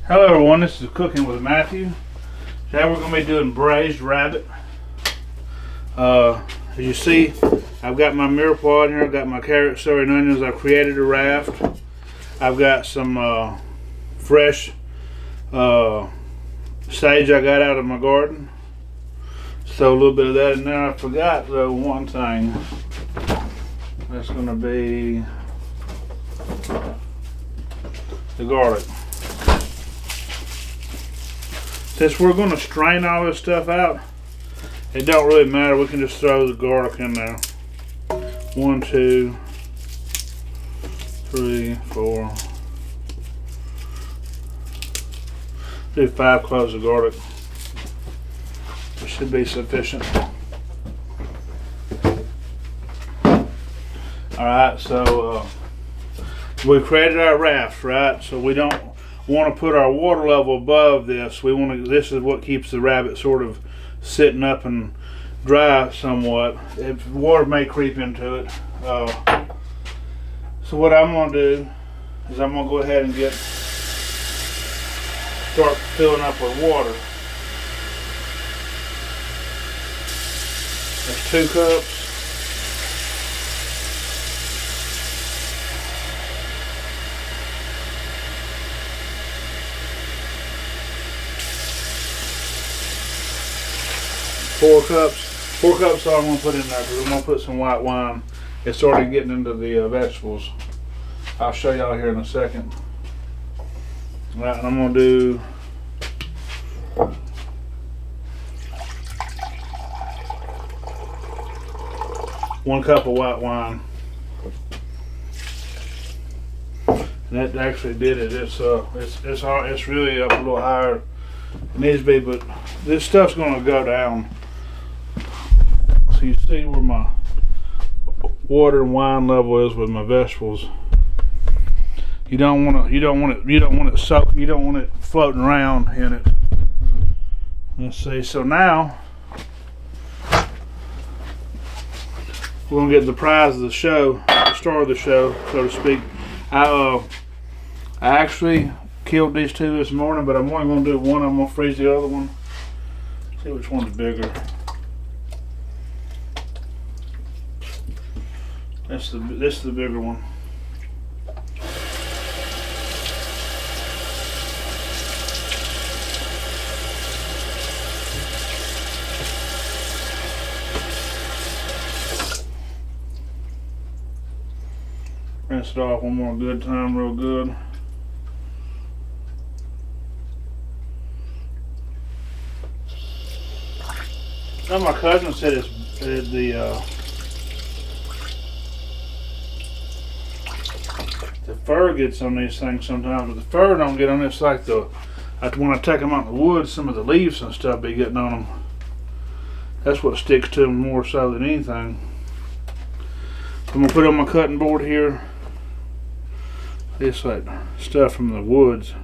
Hello everyone, this is Cooking with Matthew. Today we're going to be doing braised rabbit. As you see, I've got my mirepoix here, I've got my carrot, celery, and onions. I've created a raft. I've got some fresh sage I got out of my garden. So a little bit of that in there. I forgot though one thing. That's going to be the garlic. Since we're going to strain all this stuff out, it don't really matter. We can just throw the garlic in there. 1, 2, 3, 4. Do 5 cloves of garlic. It should be sufficient. Alright, so we created our raft, right? So we don't want to put our water level above this. We want to. This is what keeps the rabbit sort of sitting up and dry somewhat. Water may creep into it. So what I'm going to do is I'm going to go ahead and start filling up with water. That's 2 cups. Four cups all I'm going to put in there because I'm going to put some white wine. It's already getting into the vegetables. I'll show y'all here in a second. All right, and I'm going to do one cup of white wine. And that actually did it. It's really up a little higher. It needs to be, but this stuff's going to go down. So you see where my water and wine level is with my vegetables. You don't want it soaked. You don't want it floating around in it. Let's see. So now we're gonna get the prize of the show, the star of the show, so to speak. I actually killed these 2 this morning, but I'm only gonna do one. I'm gonna freeze the other one. See which one's bigger. This is the bigger one. Rinse it off one more good time, real good. Now my cousin said the fur gets on these things sometimes, but the fur don't get on this like when I take them out in the woods, some of the leaves and stuff be getting on them. That's what sticks to them more so than anything. I'm gonna put on my cutting board here. It's like stuff from the woods.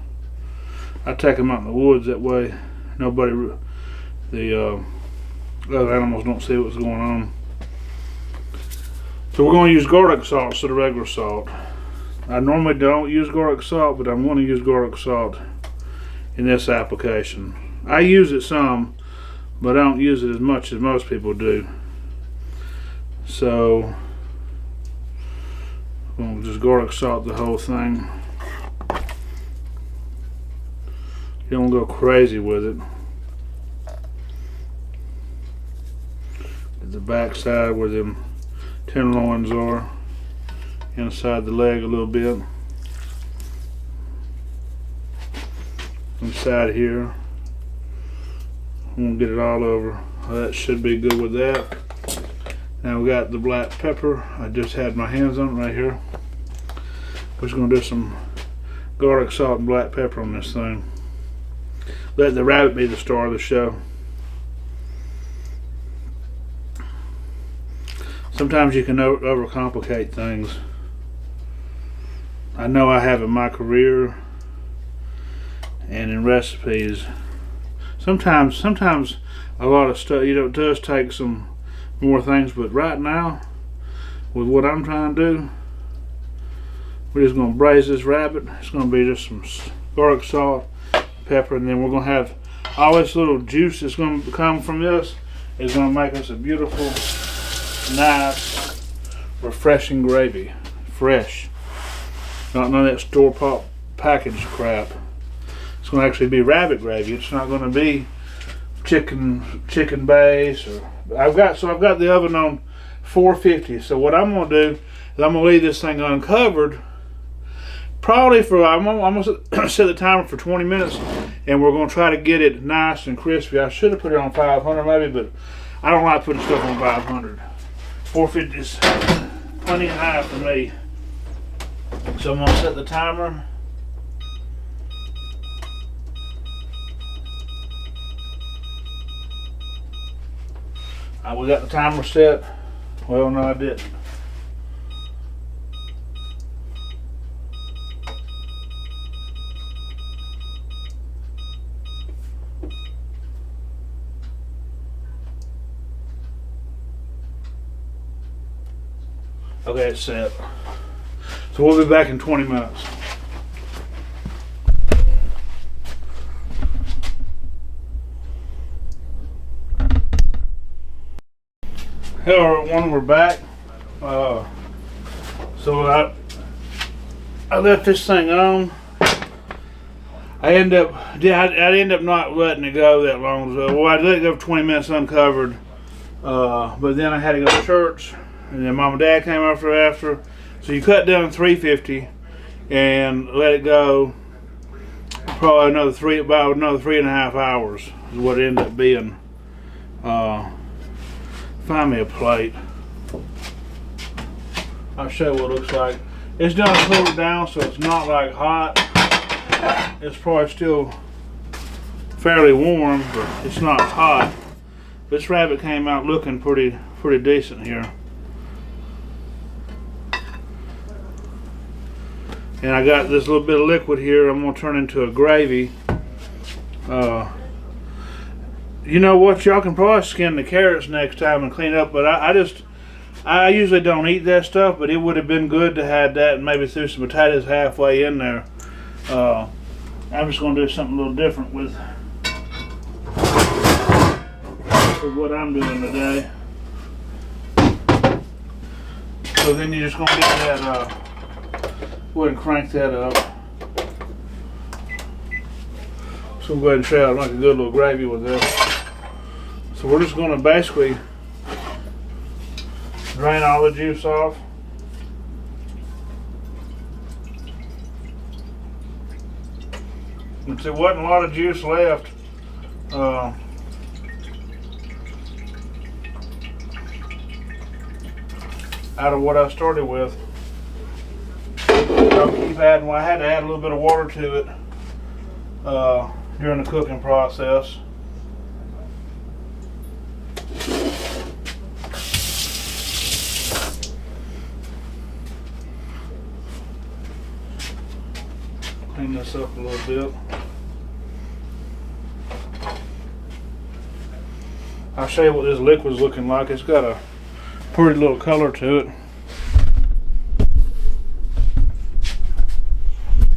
I take them out in the woods, that way the other animals don't see what's going on. So we're going to use garlic salt instead of regular salt. I normally don't use garlic salt, but I'm going to use garlic salt in this application. I use it some, but I don't use it as much as most people do. So I'm going to just garlic salt the whole thing. You don't go crazy with it. At the back side where them tenderloins are, inside the leg a little bit, inside here. I'm gonna get it all over. That should be good with that. Now we got the black pepper. I just had my hands on it right here. We're just gonna do some garlic, salt, and black pepper on this thing. Let the rabbit be the star of the show. Sometimes you can overcomplicate things. I know I have in my career and in recipes. Sometimes a lot of stuff, it does take some more things, but right now, with what I'm trying to do, we're just going to braise this rabbit. It's going to be just some garlic salt pepper, and then we're gonna have all this little juice that's gonna come from this is gonna make us a beautiful, nice, refreshing gravy. Fresh. Not none of that store-bought packaged crap. It's gonna actually be rabbit gravy. It's not gonna be chicken base or I've got the oven on 450. So what I'm gonna do is I'm gonna leave this thing uncovered. Probably I'm gonna set the timer for 20 minutes, and we're gonna try to get it nice and crispy. I should have put it on 500 maybe, but I don't like putting stuff on 500. 450 is plenty high for me. So I'm gonna set the timer. We got the timer set. Well, no, I didn't. Okay, it's set. So we'll be back in 20 minutes. Hello everyone, we're back. So I left this thing on. I end up not letting it go that long. So, well, I let it go for 20 minutes uncovered. But then I had to go to church, and then Mom and Dad came after. So you cut down 350 and let it go probably another 3.5 hours is what it ended up being. Find me a plate. I'll show you what it looks like. It's done cooled down, so it's not like hot. It's probably still fairly warm, but it's not hot. This rabbit came out looking pretty decent here. And I got this little bit of liquid here I'm going to turn into a gravy. You know what, y'all can probably skin the carrots next time and clean up, but I usually don't eat that stuff, but it would have been good to have that and maybe threw some potatoes halfway in there. I'm just going to do something a little different with what I'm doing today. So then you're just going to get that, go ahead and crank that up. So we'll go ahead and show you how to make a good little gravy with this. So we're just going to basically drain all the juice off. And there wasn't a lot of juice left. Out of what I started with. I'll keep adding. Well, I had to add a little bit of water to it during the cooking process. Clean this up a little bit. I'll show you what this liquid's looking like. It's got a pretty little color to it.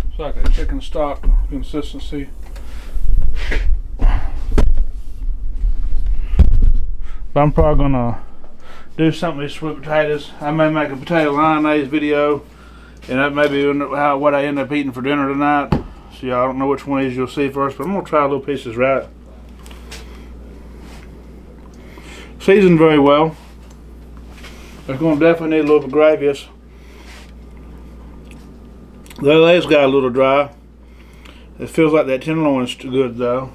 It's like a chicken stock consistency. But I'm probably gonna do something with sweet potatoes. I may make a potato lyonnaise video, and that may be what I end up eating for dinner tonight. So yeah, I don't know which one of these you'll see first, but I'm gonna try little pieces right. Seasoned very well. It's gonna definitely need a little bit of gravy. The legs got a little dry. It feels like that tenderloin's too good though.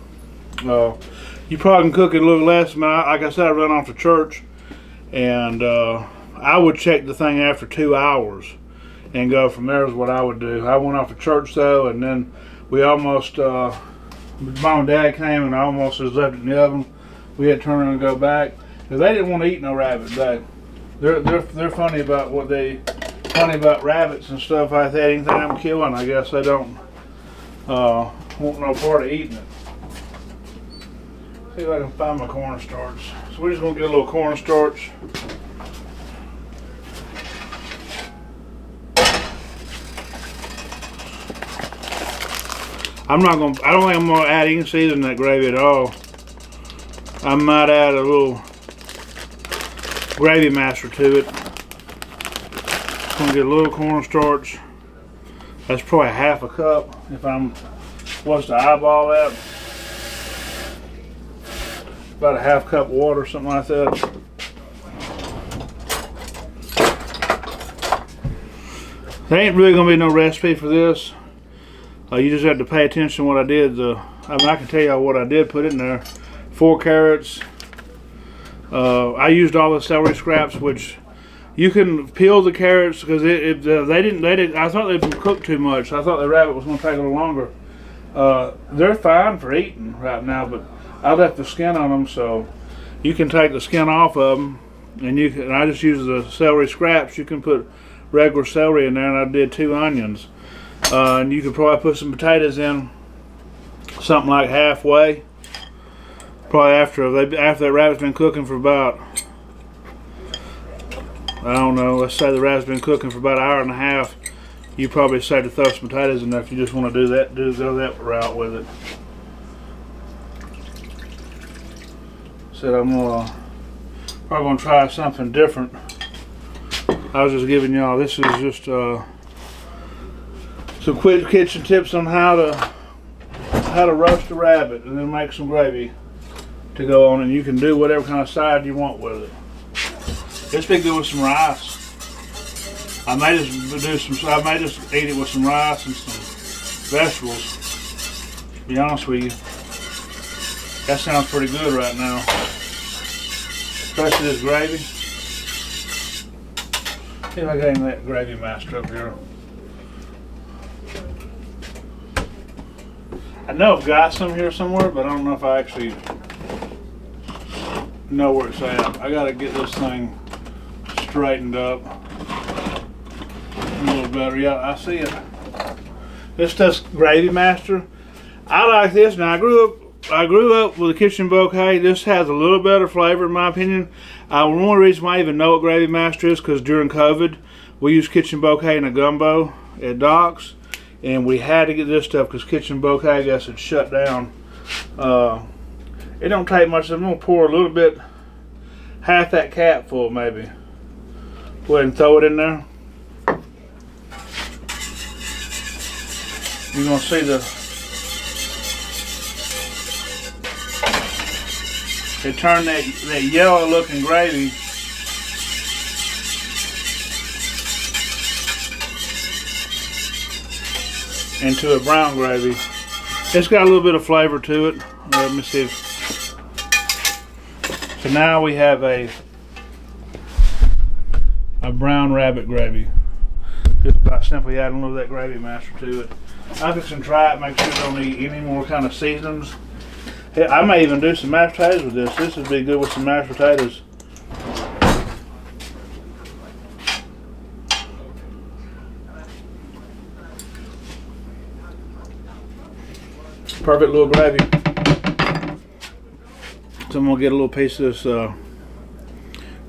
You probably can cook it a little less. Like I said, I run off to church, and I would check the thing after 2 hours and go from there is what I would do. I went off to church though, and then we almost, Mom and Dad came and I almost just left it in the oven. We had to turn around and go back. Because they didn't want to eat no rabbit today. They're funny about rabbits and stuff like that. Anything I'm killing, I guess they don't want no part of eating it. See if I can find my cornstarch. So we're just gonna get a little cornstarch. I don't think I'm gonna add any seasoning to that gravy at all. I might add a little gravy master to it. Gonna get a little cornstarch. That's probably half a cup if I'm was to eyeball that. About a half cup water, something like that. There ain't really gonna be no recipe for this. You just have to pay attention to what I did. I mean, I can tell you what I did put in there. 4 carrots. I used all the celery scraps, which you can peel the carrots because they didn't. I thought they'd cook too much. I thought the rabbit was going to take a little longer. They're fine for eating right now, but I left the skin on them, so you can take the skin off of them, and you can. I just use the celery scraps. You can put regular celery in there, and I did 2 onions. And you could probably put some potatoes in, something like halfway. Probably after that rabbit's been cooking for about, I don't know, let's say the rabbit's been cooking for about an hour and a half. You probably say to throw some potatoes in there if you just want to do that, go that route with it. Said I'm probably gonna try something different. I was just giving y'all, this is just some quick kitchen tips on how to roast a rabbit and then make some gravy to go on, and you can do whatever kind of side you want with it. This be good with some rice. I may just eat it with some rice and some vegetables. To be honest with you, that sounds pretty good right now, especially this gravy. See if I got any of that gravy master up here. I know I've got some here somewhere, but I don't know if I actually know where it's at. I gotta get this thing straightened up a little better. Yeah, I see it. This does Gravy Master. I like this. Now I grew up with a kitchen bouquet. This has a little better flavor in my opinion. One of the reasons why I even know what Gravy Master is because during COVID we used kitchen bouquet in a gumbo at Doc's, and we had to get this stuff because kitchen bouquet, I guess, had shut down. It don't take much. I'm gonna pour a little bit, half that cap full maybe. Go ahead and throw it in there. You're gonna see it turned that yellow looking gravy into a brown gravy. It's got a little bit of flavor to it. Let me see. So now we have a brown rabbit gravy. Just by simply adding a little of that Gravy Master to it. I'm just gonna try it, make sure it don't need any more kind of seasonings. I may even do some mashed potatoes with this. This would be good with some mashed potatoes. Perfect little gravy. So I'm gonna get a little piece of this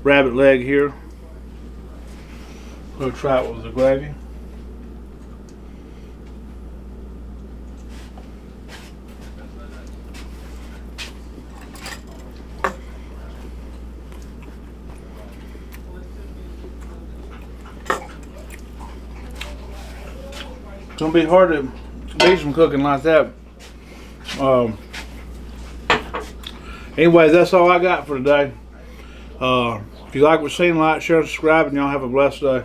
rabbit leg here. We'll try it with the gravy. It's gonna be hard to beat some cooking like that. Anyways, that's all I got for today. If you like what you've seen, like, share, and subscribe, and y'all have a blessed day.